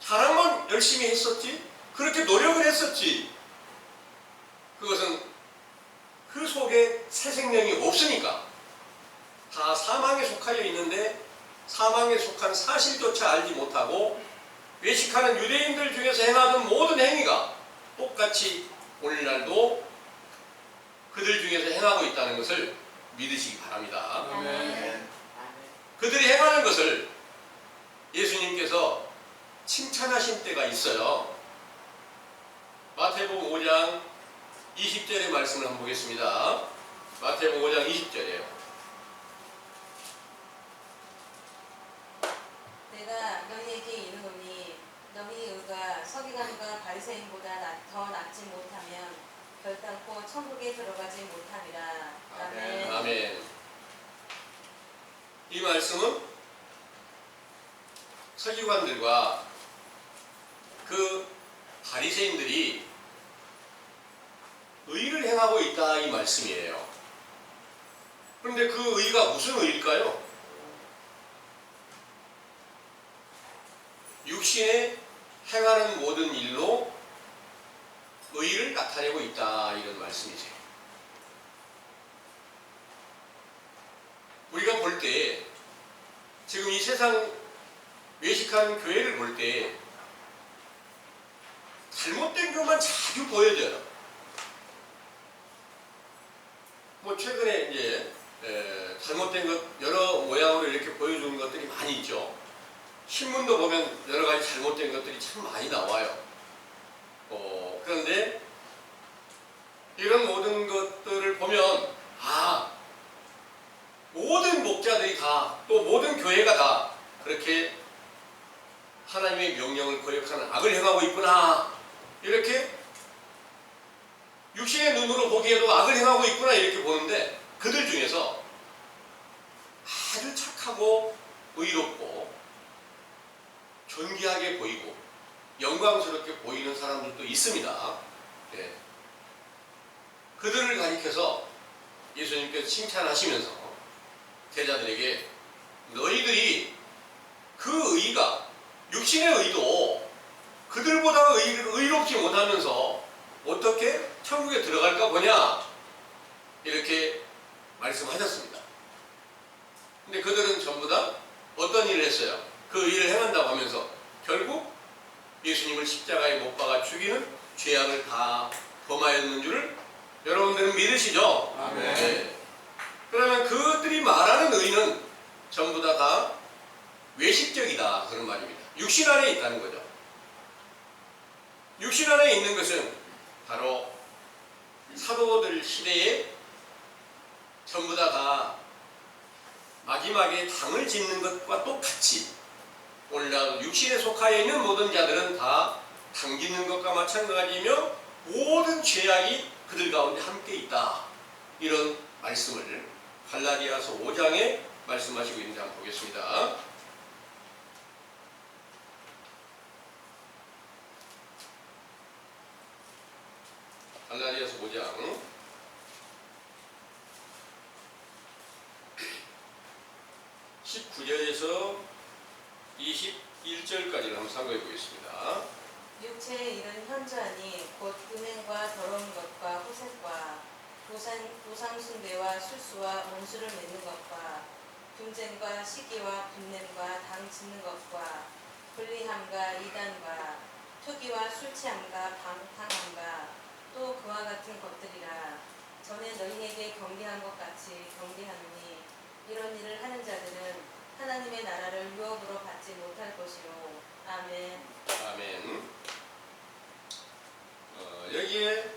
자랑만 열심히 했었지, 그렇게 노력을 했었지, 그것은 그 속에 새 생명이 없으니까 다 사망에 속하여 있는데 사망에 속한 사실조차 알지 못하고 외식하는 유대인들 중에서 행하던 모든 행위가 똑같이 오늘날도 그들 중에서 행하고 있다는 것을 믿으시기 바랍니다. 아멘. 그들이 행하는 것을 예수님께서 칭찬하신 때가 있어요. 마태복음 5장 20절의 말씀을 한번 보겠습니다. 마태복음 5장 20절이에요. 내가 너희에게 이르노니 너희 의가 서기관과 바리새인보다 더 낫지 못하면 결단코 천국에 들어가지 못하리라. 아멘. 아멘. 이 말씀은 서기관들과 그 바리새인들이 의를 행하고 있다 이 말씀이에요. 그런데 그 의가 무슨 의일까요? 육신에 행하는 모든 일로 의를 나타내고 있다 이런 말씀이세요. 우리가 볼 때 지금 이 세상 외식하는 교회를 볼 때 잘못된 것만 자주 보여져요. 뭐 최근에 이제 잘못된 것 여러 모양으로 이렇게 보여주는 것들이 많이 있죠. 신문도 보면 여러 가지 잘못된 것들이 참 많이 나와요. 그런데 이런 모든 것들을 보면 모든 목자들이 다, 또 모든 교회가 다 그렇게 하나님의 명령을 거역하는 악을 행하고 있구나, 이렇게 육신의 눈으로 보기에도 악을 행하고 있구나 이렇게 보는데, 그들 중에서 아주 착하고 의롭고 존귀하게 보이고 영광스럽게 보이는 사람들도 있습니다. 네. 그들을 가리켜서 예수님께서 칭찬하시면서 제자들에게 너희들이 그 의가 육신의 의도 그들보다 의롭지 못하면서 어떻게 천국에 들어갈까 보냐 이렇게 말씀하셨습니다. 근데 그들은 전부 다 어떤 일을 했어요? 그 일을 행한다고 하면서 결국 예수님을 십자가에 못 박아 죽이는 죄악을 다 범하였는 줄을 여러분들은 믿으시죠? 아멘. 네. 그러면 그들이 말하는 의는 전부 다 외식적이다 그런 말입니다. 육신 안에 있다는 거죠. 육신 안에 있는 것은 바로 사도들 시대에 전부 다 마지막에 당을 짓는 것과 똑같이 오늘날 육신에 속하여 있는 모든 자들은 다 당 짓는 것과 마찬가지이며 모든 죄악이 그들 가운데 함께 있다. 이런 말씀을 갈라디아서 5장에 말씀하시고 있는지 한번 보겠습니다. 갈라디아서 5장 19절에서 21절까지를 한번 상고해 보겠습니다. 육체의 일은 현저하니 곧 음행과 더러운 것과 호색과 우상숭배와 술수와 원수를 맺는 것과 분쟁과 시기와 분냄과 당 짓는 것과 불리함과 이단과 투기와 술취함과 방탕함과 또 그와 같은 것들이라. 전에 너희에게 경계한 것 같이 경계하노니 이런 일을 하는 자들은 하나님의 나라를 유업으로 받지 못할 것이요. 아멘. 아멘. 여기에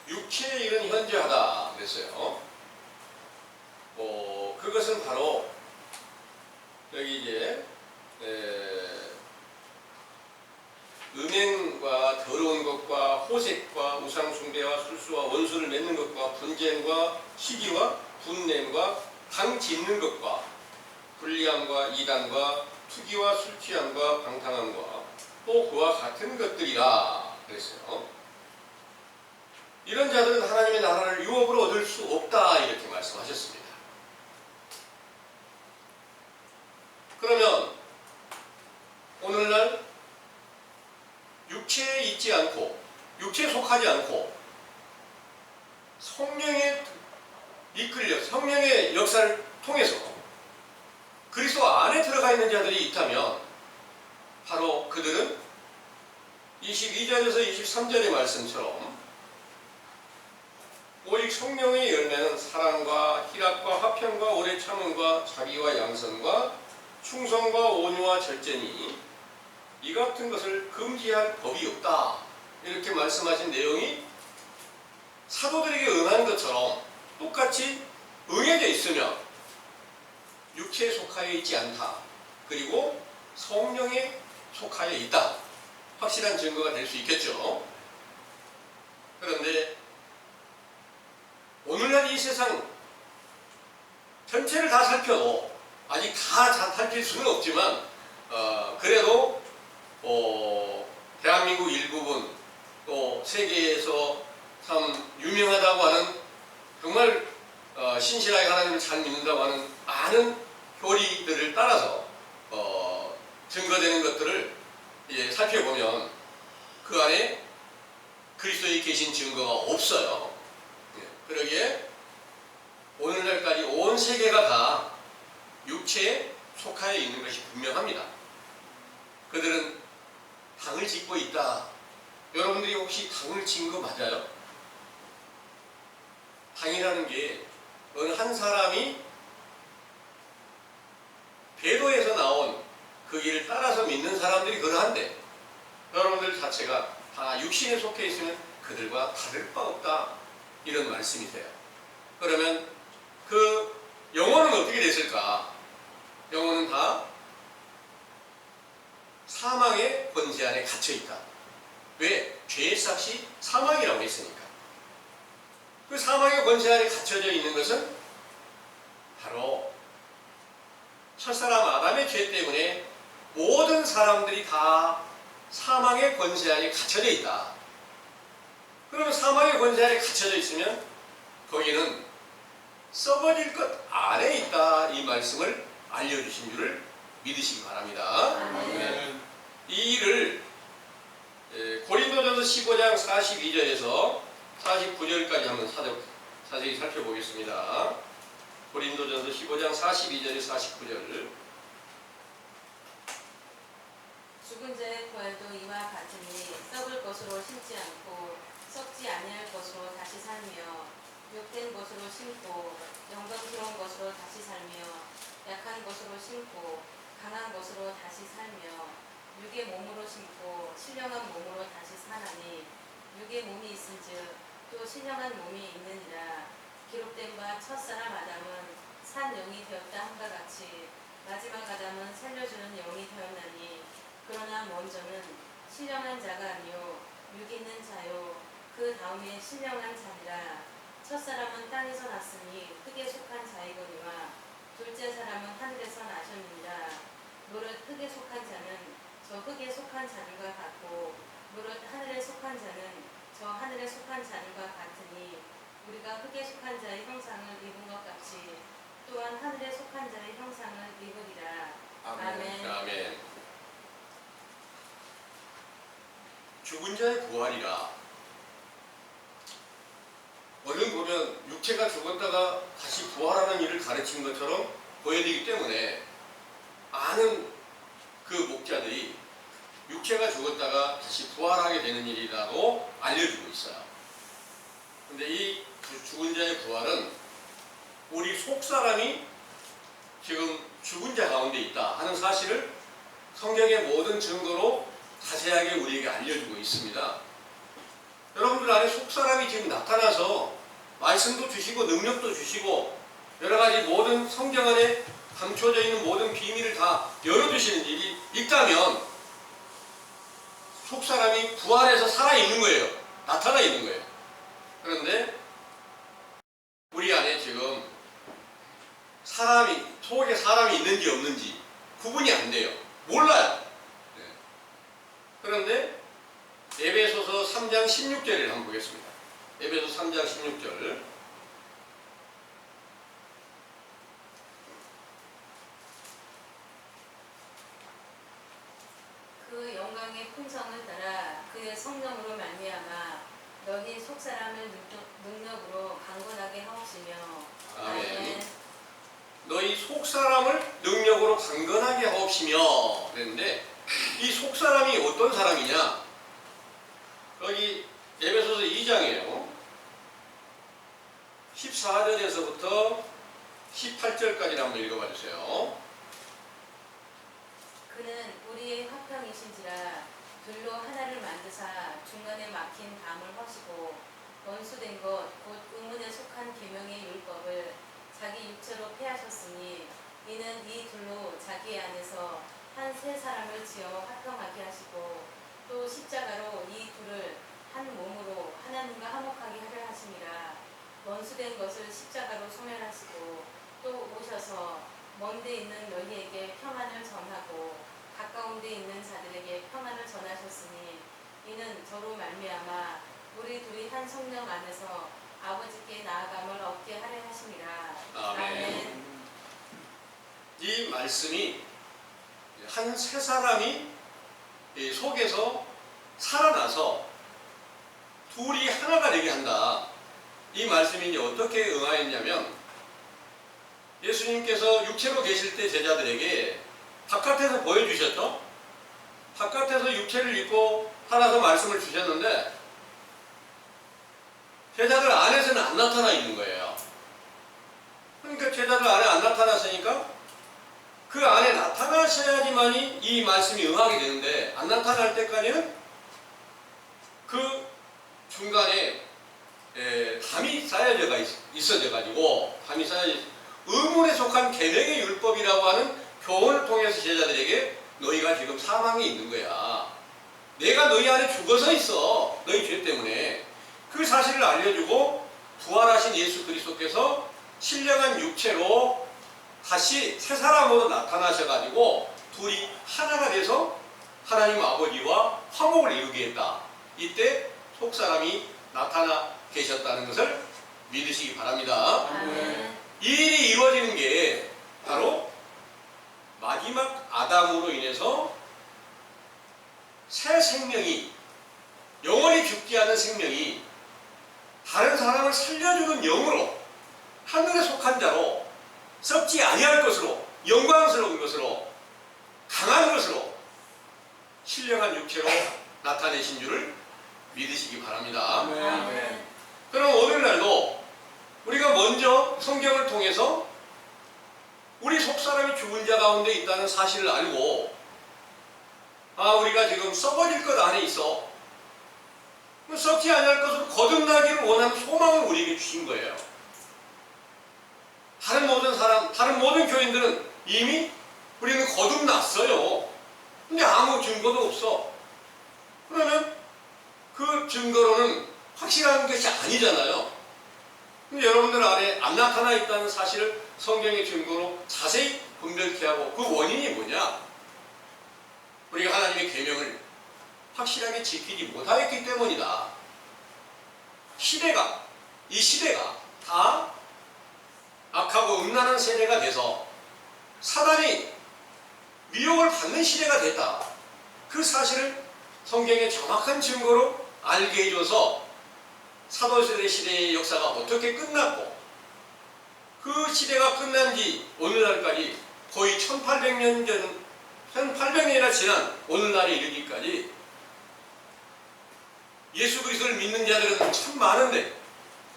육체의 일은 현저하다 그랬어요. 그것은 바로 여기 이제 음행과 더러운 것과 호색과 우상숭배와 술수와 원수를 맺는 것과 분쟁과 시기와 분냄과 당 짓는 것과 불리함과 이단과 투기와 술취함과 방탕함과 또 그와 같은 것들이라 그랬어요. 이런 자들은 하나님의 나라를 유업으로 얻을 수 없다 이렇게 말씀하셨습니다. 그러면 오늘날 육체에 있지 않고 육체에 속하지 않고 성령에 이끌려 성령의 역사를 통해서 그리스도 안에 들어가 있는 자들이 있다면 바로 그들은 22절에서 23절의 말씀처럼 오직 성령의 열매는 사랑과 희락과 화평과 오래 참음과 자비와 양선과 충성과 온유와 절제니 이 같은 것을 금지할 법이 없다. 이렇게 말씀하신 내용이 사도들에게 응한 것처럼 똑같이 응해져 있으면 육체에 속하여 있지 않다. 그리고 성령에 속하여 있다. 확실한 증거가 될 수 있겠죠. 그런데 오늘날 이 세상 전체를 다 살펴도 아직 다 살필 수는 없지만 그래도 대한민국 일부분 또 세계에서 참 유명하다고 하는 정말 신실하게 하나님을 잘 믿는다고 하는 많은 교리들을 따라서 증거되는 것들을 이제 살펴보면 그 안에 그리스도에 계신 증거가 없어요. 그러기에 오늘날까지 온 세계가 다 육체에 속하여 있는 것이 분명합니다. 그들은 당을 짓고 있다. 여러분들이 혹시 당을 짓는 거 맞아요? 당이라는 게 어느 한 사람이 배도에서 나온 그 길을 따라서 믿는 사람들이 그러한데 여러분들 자체가 다 육신에 속해 있으면 그들과 다를 바 없다. 이런 말씀이 돼요. 그러면 그 영혼은 어떻게 됐을까? 영혼은 다 사망의 권세 안에 갇혀 있다. 왜? 죄의 삭이 사망이라고 했으니까. 그 사망의 권세 안에 갇혀져 있는 것은 바로 첫사람 아담의 죄 때문에 모든 사람들이 다 사망의 권세 안에 갇혀져 있다. 그러면 사망의 권세 안에 갇혀져 있으면 거기는 썩어질 것 안에 있다. 이 말씀을 알려주신 줄을 믿으시기 바랍니다. 아멘. 이 일을 고린도전서 15장 42절에서 49절까지 한번 자세히 살펴보겠습니다. 고린도전서 15장 42절에 49절. 죽은 자의 부활도 이와 같으니 썩을 것으로 심지 않고 썩지 아니할 것으로 다시 살며 욕된 것으로 심고 영광스러운 것으로 다시 살며 약한 것으로 심고 강한 것으로 다시 살며 육의 몸으로 심고 신령한 몸으로 다시 사나니 육의 몸이 있은즉 또 신령한 몸이 있느니라. 기록된 바 첫사람 아담은 산 영이 되었다 함과 같이 마지막 아담은 살려주는 영이 되었나니 그러나 먼저는 신령한 자가 아니요 육 있는 자요 그 다음에 신령한 자니라. 첫사람은 땅에서 났으니 흙에 속한 자이거니와 둘째 사람은 하늘에서 나셨느니라. 무릇 흙에 속한 자는 저 흙에 속한 자들과 같고 무릇 하늘에 속한 자는 저 하늘에 속한 자들과 같으니 우리가 흙에 속한 자의 형상을 입은 것 같이 또한 하늘에 속한 자의 형상을 입으리라. 아멘. 아멘. 죽은 자의 부활이라. 오늘 보면 육체가 죽었다가 다시 부활하는 일을 가르친 것처럼 보여지기 때문에 많은 그 목자들이 육체가 죽었다가 다시 부활하게 되는 일이라고 알려주고 있어요. 근데 이 죽은 자의 부활은 우리 속사람이 지금 죽은 자 가운데 있다 하는 사실을 성경의 모든 증거로 자세하게 우리에게 알려주고 있습니다. 여러분들 안에 속사람이 지금 나타나서 말씀도 주시고 능력도 주시고 여러가지 모든 성경 안에 감춰져 있는 모든 비밀을 다 열어주시는 일이 있다면 속사람이 부활해서 살아있는 거예요. 나타나 있는 거예요. 그런데 우리 안에 지금 속에 사람이 있는지 없는지 구분이 안 돼요. 몰라요. 네. 그런데 에베소서 3장 16절을 한번 보겠습니다. 에베소 3장 16절. 그 영광의 풍성을 따라 그의 성령으로 말미암아 너희 속사람을 능력으로 강건하게 하옵시며. 아멘. 너희 속사람을 능력으로 강건하게 하옵시며 그랬는데 이 속사람이 어떤 사람이냐? 여기 에베소서 2장이에요. 14절에서부터 18절까지 한번 읽어봐 주세요. 그는 우리의 화평이신지라 둘로 하나를 만드사 중간에 막힌 담을 허시고 원수된 것 곧 의문에 속한 계명의 율법을 자기 육체로 폐하셨으니 이는 이 둘로 자기 안에서 한 세 사람을 지어 화평하게 하시고 또 십자가로 이 둘을 한 몸으로 하나님과 화목하게 하려 하심이라. 원수된 것을 십자가로 소멸하시고 또 오셔서 먼데 있는 너희에게 평안을 전하고 가까운 데 있는 자들에게 평안을 전하셨으니 이는 저로 말미암아 우리 둘이 한 성령 안에서 아버지께 나아감을 얻게 하려 하심이라. 아멘. 이 말씀이 한 세 사람이 속에서 살아나서 둘이 하나가 되게 한다. 이 말씀이 이제 어떻게 응하였냐면 예수님께서 육체로 계실 때 제자들에게 바깥에서 보여주셨죠? 바깥에서 육체를 입고 살아서 말씀을 주셨는데 제자들 안에서는 안 나타나 있는 거예요. 그러니까 제자들 안에 안 나타났으니까 그 안에 나타나셔야지만이 이 말씀이 응하게 되는데 안 나타날 때까지는 그 중간에 담이 쌓여져 있어져가지고 담이 쌓여져 의문에 속한 계명의 율법이라고 하는 교훈을 통해서 제자들에게 너희가 지금 사망에 있는 거야. 내가 너희 안에 죽어서 있어. 너희 죄 때문에. 그 사실을 알려주고 부활하신 예수 그리스도께서 신령한 육체로 다시 새 사람으로 나타나셔가지고 둘이 하나가 돼서 하나님 아버지와 화목을 이루게 했다. 이때 속사람이 나타나 계셨다는 것을 믿으시기 바랍니다. 아멘. 이 일이 이루어지는 게 바로 마지막 아담으로 인해서 새 생명이, 영원히 죽지 않은 생명이 다른 사람을 살려주는 영으로, 하늘에 속한 자로, 썩지 아니할 것으로, 영광스러운 것으로, 강한 것으로, 신령한 육체로 나타내신 줄을 믿으시기 바랍니다. 아멘. 그럼 오늘날도 우리가 먼저 성경을 통해서 우리 속사람이 죽은 자 가운데 있다는 사실을 알고, 우리가 지금 썩어질 것 안에 있어, 썩지 아니할 것으로 거듭나기를 원하는 소망을 우리에게 주신 거예요. 다른 모든 교인들은 이미 우리는 거듭났어요. 근데 아무 증거도 없어. 그러면 그 증거로는 확실한 것이 아니잖아요. 근데 여러분들 안에 안 나타나 있다는 사실을 성경의 증거로 자세히 분별케 하고, 그 원인이 뭐냐? 우리가 하나님의 계명을 확실하게 지키지 못하였기 때문이다. 이 시대가 다 악하고 음란한 세대가 돼서 사단이 미혹을 받는 시대가 됐다. 그 사실을 성경의 정확한 증거로 알게 해줘서 사도세대 시대의 역사가 어떻게 끝났고, 그 시대가 끝난 지 오늘날까지 거의 1800년이나 지난 오늘날에 이르기까지 예수 그리스도를 믿는 자들은 참 많은데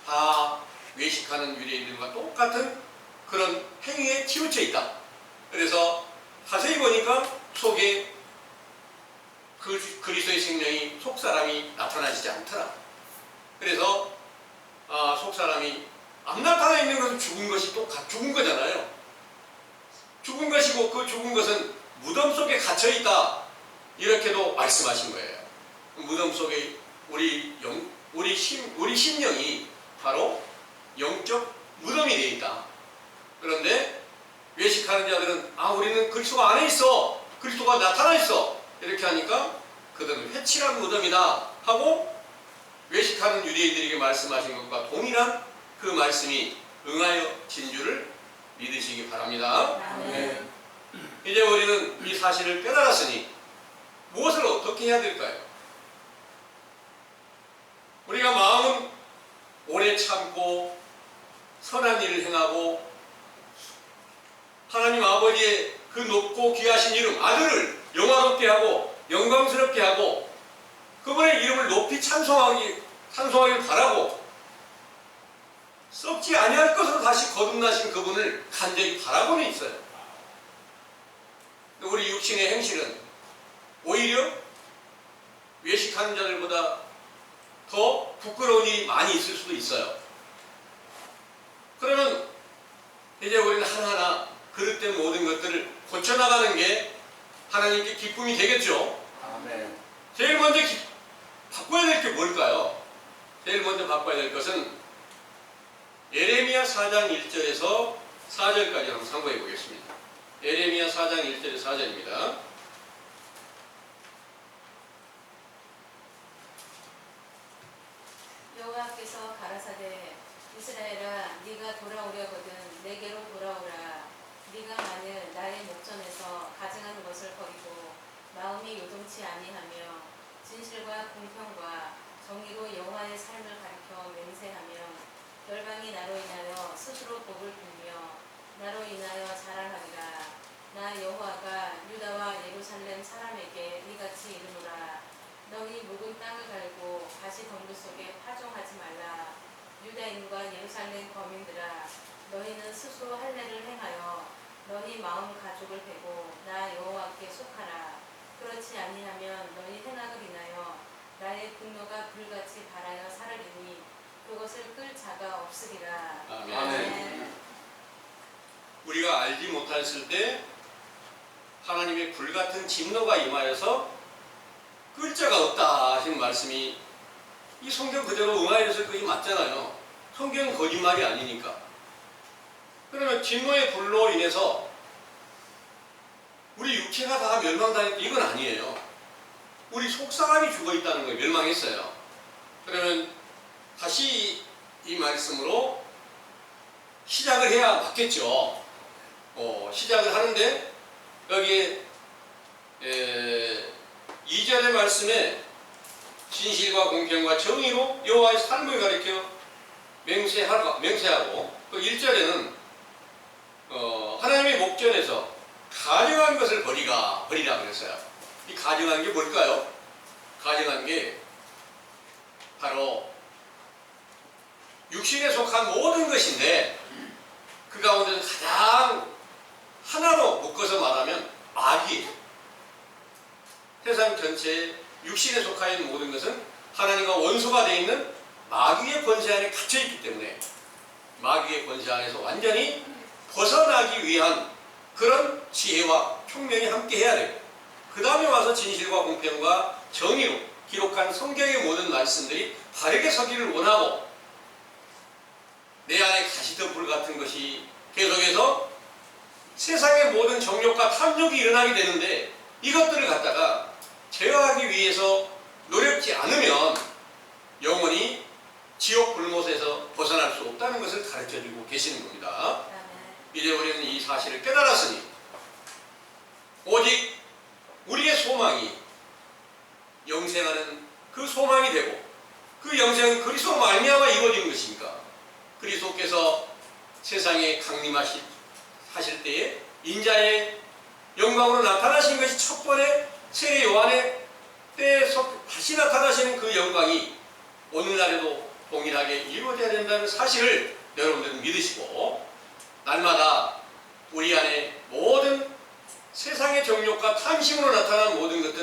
다 외식하는 유대인들과 똑같은 그런 행위에 치우쳐 있다. 그래서 자세히 보니까 속에 그리스도의 생명이 속사람이 나타나지 않더라. 그래서 속사람이 안 나타나 있는 것은 죽은 것이 또 죽은 거잖아요. 죽은 것이고, 그 죽은 것은 무덤 속에 갇혀 있다. 이렇게도 말씀하신 거예요. 무덤 속에 우리 심령이 바로 영적 무덤이 되어 있다. 그런데 외식하는 자들은 우리는 그리스도가 안에 있어, 그리스도가 나타나 있어, 이렇게 하니까 그들은 회칠한 무덤이다 하고 외식하는 유대인들에게 말씀하신 것과 동일한 그 말씀이 응하여 진주를 믿으시기 바랍니다. 아멘. 이제 우리는 이 사실을 깨달았으니 무엇을 어떻게 해야 될까요? 우리가 마음은 오래 참고 선한 일을 행하고 하나님 아버지의 그 높고 귀하신 이름, 아들을 영화롭게 하고 영광스럽게 하고 그분의 이름을 높이 찬송하길 바라고 썩지 아니할 것으로 다시 거듭나신 그분을 간절히 바라고는 있어요. 우리 육신의 행실은 오히려 외식하는 자들보다 더 부끄러운 일이 많이 있을 수도 있어요. 그러면 이제 우리는 하나하나 그릇된 모든 것들을 고쳐나가는 게 하나님께 기쁨이 되겠죠. 아멘. 제일 먼저 바꿔야 될 게 뭘까요? 제일 먼저 바꿔야 될 것은 예레미야 4장 1절에서 4절까지 한번 참고해 보겠습니다. 예레미야 4장 1절에서 4절입니다. 여호와께서 가라사대 이스라엘아 네가 돌아오려거든 내게로 돌아오라. 네가 만일 나의 목전에서 가증한 것을 버리고 마음이 요동치 아니하며 진실과 공평과 정의로 여호와의 삶을 가리켜 맹세하며 열방이 나로 인하여 스스로 복을 빌며 나로 인하여 자랑하리라. 나 여호와가 유다와 예루살렘 사람에게 이같이 이르노라. 너희 묵은 땅을 갈고 다시 덩굴 속에 파종하지 말라. 유다인과 예루살렘 거민들아 너희는 스스로 할례를 행하여 너희 마음 가죽을 베고 나 여호와께 속하라. 그렇지 아니하면 너희 행악을 인하여 나의 분노가 불같이 발하여 살으리니 그것을 끌 자가 없으리라. 아멘. 우리가 알지 못했을 때 하나님의 불같은 진노가 임하여서 끌 자가 없다 하신 말씀이 이 성경 그대로 응하여서 그게 맞잖아요. 성경은 거짓말이 아니니까. 그러면 진노의 불로 인해서 우리 육체가 다 멸망당했다 이건 아니에요. 우리 속사람이 죽어 있다는 거예요. 멸망했어요. 그러면 다시 이 말씀으로 시작을 해야 맞겠죠. 시작을 하는데 여기에 2절의 말씀에 진실과 공평과 정의로 여호와의 삶을 가리켜 맹세하고 또 1절에는 하나님의 목전에서 가증한 것을 버리라 그랬어요. 이 가증한 게 뭘까요? 가증한 게 바로 육신에 속한 모든 것인데 그 가운데서 가장 하나로 묶어서 말하면 마귀예요. 세상 전체에 육신에 속하 있는 모든 것은 하나님과 원수가 되어 있는 마귀의 권세 안에 갇혀 있기 때문에 마귀의 권세 안에서 완전히 벗어나기 위한 그런 지혜와 총명이 함께 해야 되고 그 다음에 와서 진실과 공평과 정의로 기록한 성경의 모든 말씀들이 바르게 서기를 원하고 내 안에 가시덤불 같은 것이 계속해서 세상의 모든 정욕과 탐욕이 일어나게 되는데 이것들을 갖다가 제어하기 위해서 노력지 않으면 영원히 지옥 불못에서 벗어날 수 없다는 것을 가르쳐주고 계시는 겁니다. 믿어버리는 이 사실을 깨달았으니 오직 우리의 소망이 영생하는 그 소망이 되고 그 영생은 그리스도 말미암아 이루어진 것이니까 그리스도께서 세상에 강림하실 때에 인자의 영광으로 나타나신 것이 첫 번에 세례 요한의 때에서 다시 나타나시는 그 영광이 오늘날에도 동일하게 이루어져야 된다는 사실을 여러분들은 믿으시고 날마다 우리 안에 모든 세상의 정욕과 탐심으로 나타난 모든 것들은